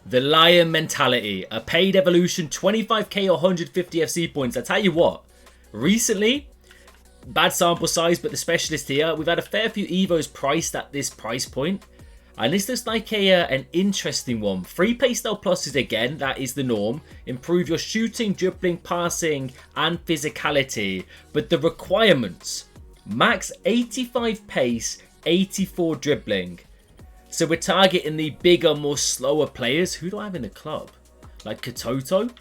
The Lion Mentality, a paid evolution, 25k or 150 FC points. I tell you what, recently, bad sample size, but the specialist here, we've had a fair few Evos priced at this price point. And this looks like an interesting one. 3 playstyle pluses again, that is the norm. Improve your shooting, dribbling, passing, and physicality. But the requirements, max 85 pace, 84 dribbling. So we're targeting the bigger, more slower players. Who do I have in the club? Like Katoto?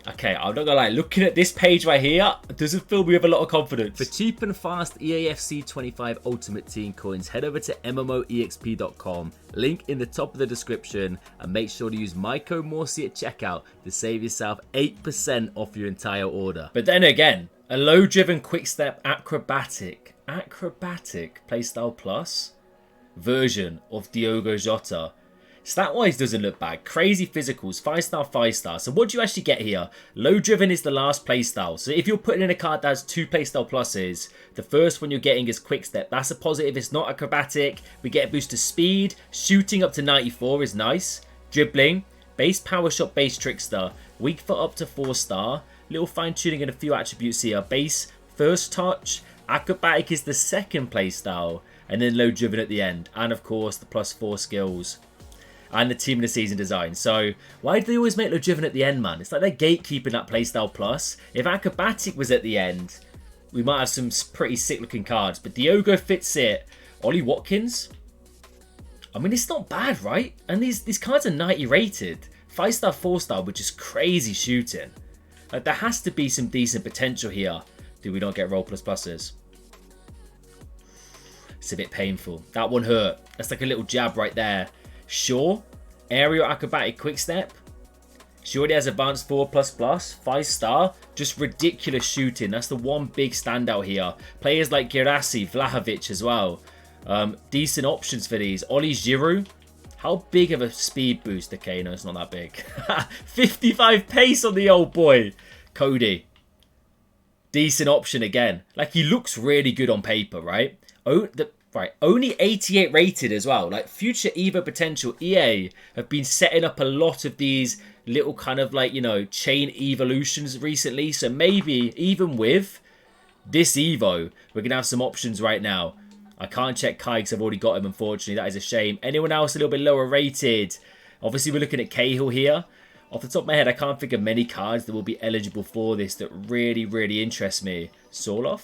Okay, I'm not gonna lie, looking at this page right here doesn't fill me with a lot of confidence. For cheap and fast EAFC 25 Ultimate Team coins, head over to MMOEXP.com, link in the top of the description, and make sure to use my code Morsey at checkout to save yourself 8% off your entire order. But then again, a low-driven quick-step acrobatic playstyle plus version of Diogo Jota. Stat-wise doesn't look bad. Crazy physicals, 5-star, 5-star. So what do you actually get here? Low-driven is the last playstyle. So if you're putting in a card that has 2 playstyle pluses, the first one you're getting is quick-step. That's a positive. It's not acrobatic. We get a boost to speed. Shooting up to 94 is nice. Dribbling. Base power shot, base trickster. Weak foot up to 4-star. Little fine-tuning and a few attributes here. Base, first touch. Acrobatic is the second playstyle. And then low-driven at the end. And of course, the +4 skills. And the team of the season design. So why do they always make low-driven at the end, man? It's like they're gatekeeping that playstyle plus. If acrobatic was at the end, we might have some pretty sick-looking cards. But Diogo fits it. Ollie Watkins. I mean, it's not bad, right? And these cards are 90 rated. 5-star, 4-star, which is crazy shooting. Like, there has to be some decent potential here. Do we not get roll pluses? It's a bit painful. That one hurt. That's like a little jab right there. Sure, aerial acrobatic quickstep. She already has advanced 4++, 5-star. Just ridiculous shooting. That's the one big standout here. Players like Girassi, Vlahovic as well. Decent options for these. Oli Giroud. How big of a speed boost? Okay, no, it's not that big. 55 pace on the old boy. Cody. Decent option again. Like, he looks really good on paper, right? Right, only 88 rated as well. Like, future Evo potential, EA have been setting up a lot of these little kind of like, you know, chain evolutions recently. So maybe even with this Evo, we're going to have some options right now. I can't check Kai because I've already got him, unfortunately. That is a shame. Anyone else a little bit lower rated? Obviously, we're looking at Cahill here. Off the top of my head, I can't think of many cards that will be eligible for this that really, really interest me. Soloff.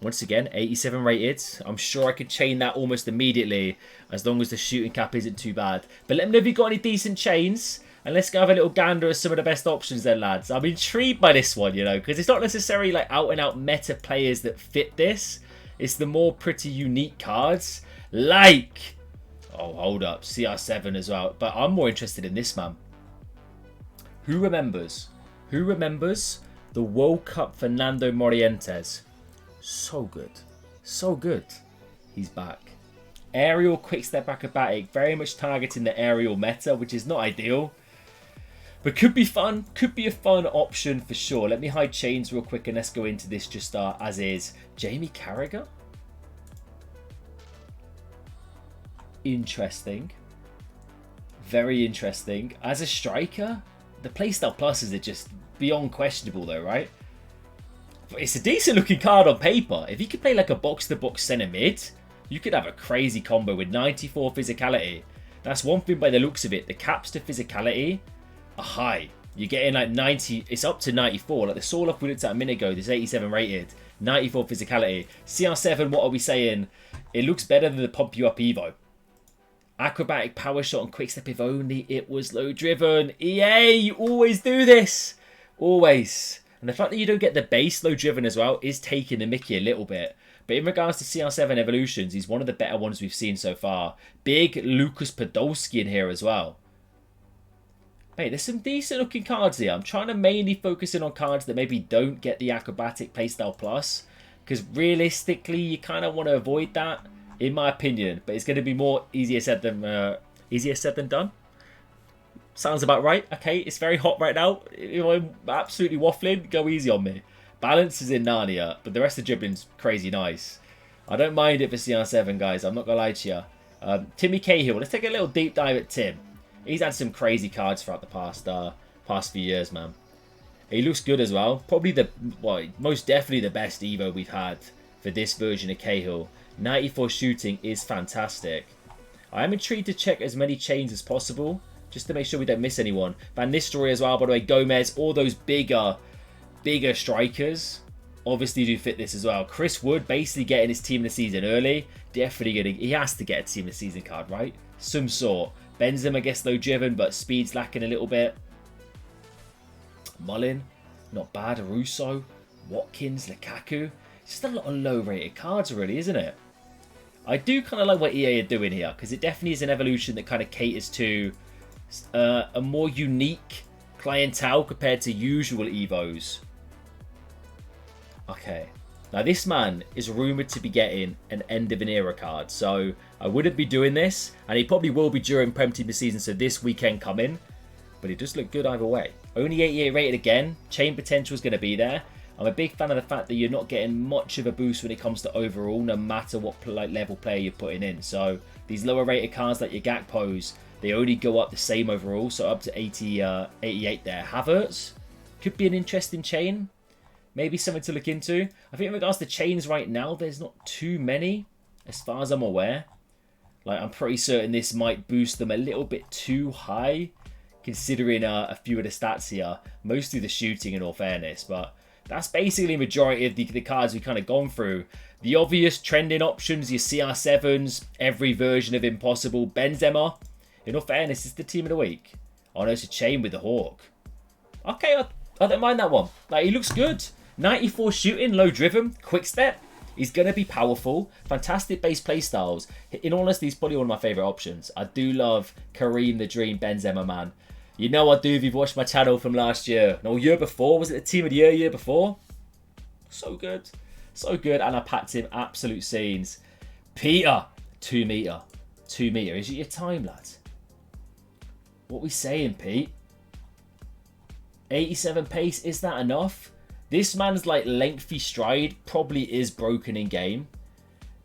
Once again, 87 rated. I'm sure I could chain that almost immediately as long as the shooting cap isn't too bad. But let me know if you've got any decent chains. And let's go have a little gander at some of the best options then, lads. I'm intrigued by this one, you know, because it's not necessarily like out-and-out meta players that fit this. It's the more pretty unique cards. Like, oh, hold up, CR7 as well. But I'm more interested in this, man. Who remembers? Who remembers the World Cup Fernando Morientes? So good. So good. He's back. Aerial quick-step acrobatic. Very much targeting the aerial meta, which is not ideal. But could be fun. Could be a fun option for sure. Let me hide chains real quick and let's go into this just as is. Jamie Carragher. Interesting. Very interesting. As a striker, the playstyle pluses are just beyond questionable though, right? It's a decent looking card on paper. If you could play like a box-to-box centre mid, you could have a crazy combo with 94 physicality. That's one thing by the looks of it. The caps to physicality are high. You're getting like 90, it's up to 94. Like the Soloff we looked at a minute ago, there's 87 rated. 94 physicality. CR7, what are we saying? It looks better than the Pump You Up Evo. Acrobatic, power shot, and quick step if only it was low driven. EA, you always do this. Always. And the fact that you don't get the base low driven as well is taking the mickey a little bit. But in regards to CR7 evolutions, he's one of the better ones we've seen so far. Big Lucas Podolski in here as well. Mate, there's some decent looking cards here. I'm trying to mainly focus in on cards that maybe don't get the acrobatic playstyle plus. Because realistically, you kind of want to avoid that, in my opinion. But it's going to be more easier said than done. Sounds about right. Okay, it's very hot right now. You know, I'm absolutely waffling. Go easy on me. Balance is in Narnia, but the rest of the dribbling's crazy nice. I don't mind it for CR7, guys. I'm not going to lie to you. Timmy Cahill. Let's take a little deep dive at Tim. He's had some crazy cards throughout the past few years, man. He looks good as well. Probably most definitely the best Evo we've had for this version of Cahill. 94 shooting is fantastic. I am intrigued to check as many chains as possible, just to make sure we don't miss anyone. Van Nistelrooy as well, by the way, Gomez, all those bigger strikers obviously do fit this as well. Chris Wood basically getting his team of the season early. Definitely he has to get a team of the season card, right? Some sort. Benzema gets low driven, but speed's lacking a little bit. Mullin, not bad. Russo, Watkins, Lukaku. Just a lot of low rated cards really, isn't it? I do kind of like what EA are doing here, because it definitely is an evolution that kind of caters to a more unique clientele compared to usual Evos. Okay. Now this man is rumoured to be getting an end of an era card, so I wouldn't be doing this, and he probably will be during Prem Team of the season, so this weekend coming. But it does look good either way. Only 88 rated again. Chain potential is going to be there. I'm a big fan of the fact that you're not getting much of a boost when it comes to overall, no matter what level player you're putting in. So these lower rated cards like your Gakpos, they only go up the same overall, so up to 88 there. Havertz could be an interesting chain. Maybe something to look into. I think in regards to chains right now, there's not too many, as far as I'm aware. Like, I'm pretty certain this might boost them a little bit too high, considering a few of the stats here. Mostly the shooting, in all fairness, but that's basically the majority of the cards we've kind of gone through. The obvious trending options, your CR7s, every version of Impossible. Benzema, in all fairness, it's the team of the week. Oh no, it's a chain with the Hawk. Okay, I don't mind that one. Like, he looks good. 94 shooting, low driven, quick step. He's going to be powerful. Fantastic base play styles. In all honesty, he's probably one of my favourite options. I do love Kareem the Dream Benzema, man. You know I do if you've watched my channel from last year. No, year before. Was it the team of the year before? So good. So good. And I packed him absolute scenes. Peter. 2 metre. 2 metre. Is it your time, lads? What we saying, Pete? 87 pace. Is that enough? This man's like lengthy stride probably is broken in game.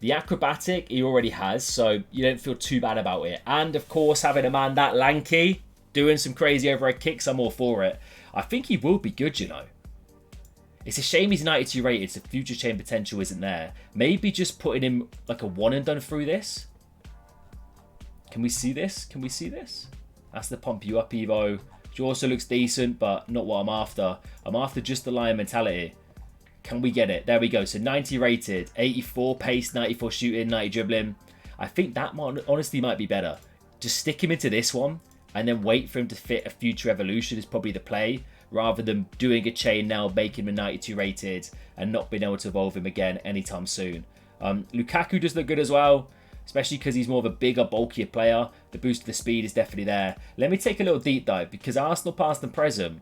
The acrobatic he already has, so you don't feel too bad about it. And of course, having a man that lanky, doing some crazy overhead kicks, I'm all for it. I think he will be good, you know. It's a shame he's 92 rated, so future chain potential isn't there. Maybe just putting him like a one and done through this. Can we see this? Can we see this? That's the pump you up Evo. Which also looks decent, but not what I'm after. I'm after just the Lion Mentality. Can we get it? There we go. So 90 rated, 84 pace, 94 shooting, 90 dribbling. I think that honestly might be better. Just stick him into this one and then wait for him to fit a future evolution is probably the play, rather than doing a chain now, making him a 92 rated and not being able to evolve him again anytime soon. Lukaku does look good as well, especially because he's more of a bigger, bulkier player. The boost of the speed is definitely there. Let me take a little deep dive, because Arsenal past and present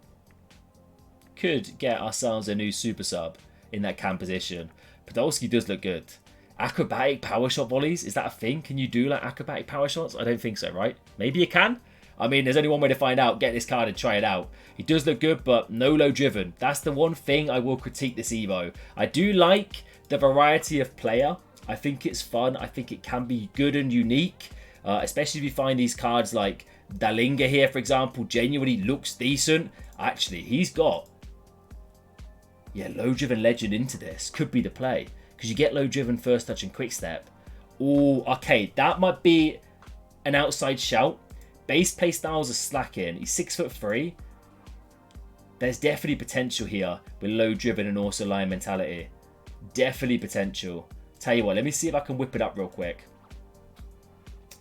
could get ourselves a new super sub in that cam position. Podolski does look good. Acrobatic power shot volleys, is that a thing? Can you do like acrobatic power shots? I don't think so, right? Maybe you can. I mean, there's only one way to find out. Get this card and try it out. He does look good, but no low driven. That's the one thing I will critique this Evo. I do like the variety of player. I think it's fun. I think it can be good and unique, especially if you find these cards like Dalinga here, for example, genuinely looks decent. Actually, he's got, yeah, low driven legend into this. Could be the play, because you get low driven first touch and quick step. Oh, okay, that might be an outside shout. Base play styles are slacking. He's 6'3". There's definitely potential here with low driven and also Lion Mentality. Definitely potential. Tell you what, let me see if I can whip it up real quick.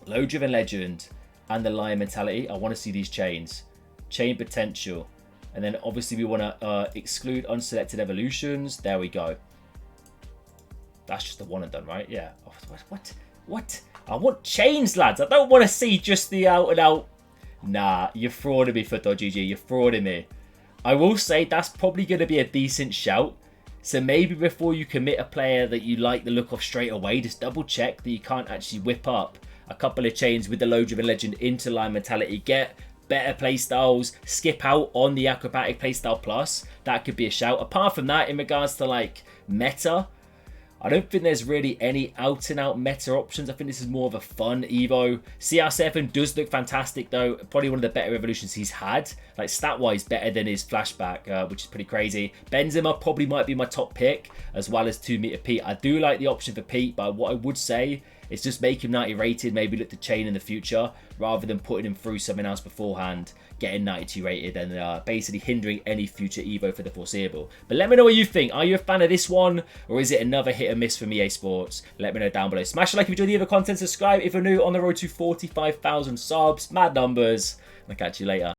Low driven legend and the Lion Mentality. I want to see these chains. Chain potential. And then obviously we want to exclude unselected evolutions. There we go. That's just the one and done, right? Yeah. Oh, what? I want chains, lads. I don't want to see just the out and out. Nah, you're frauding me, Foot.gg. You're frauding me. I will say that's probably going to be a decent shout. So maybe before you commit a player that you like the look of straight away, just double check that you can't actually whip up a couple of chains with the low driven legend into Lion Mentality. Get better playstyles. Skip out on the acrobatic playstyle plus. That could be a shout. Apart from that, in regards to like meta, I don't think there's really any out-and-out meta options. I think this is more of a fun Evo. CR7 does look fantastic though. Probably one of the better evolutions he's had. Like stat-wise, better than his flashback, which is pretty crazy. Benzema probably might be my top pick, as well as 2 meter Pete. I do like the option for Pete, but what I would say is just make him 90 rated, maybe look to chain in the future, rather than putting him through something else beforehand, getting 92 rated and basically hindering any future Evo for the foreseeable. But let me know what you think. Are you a fan of this one, or is it another hit or miss from EA Sports? Let me know down below. Smash a like if you enjoyed the Evo content, subscribe if you're new, on the road to 45,000 subs. Mad numbers. I'll catch you later.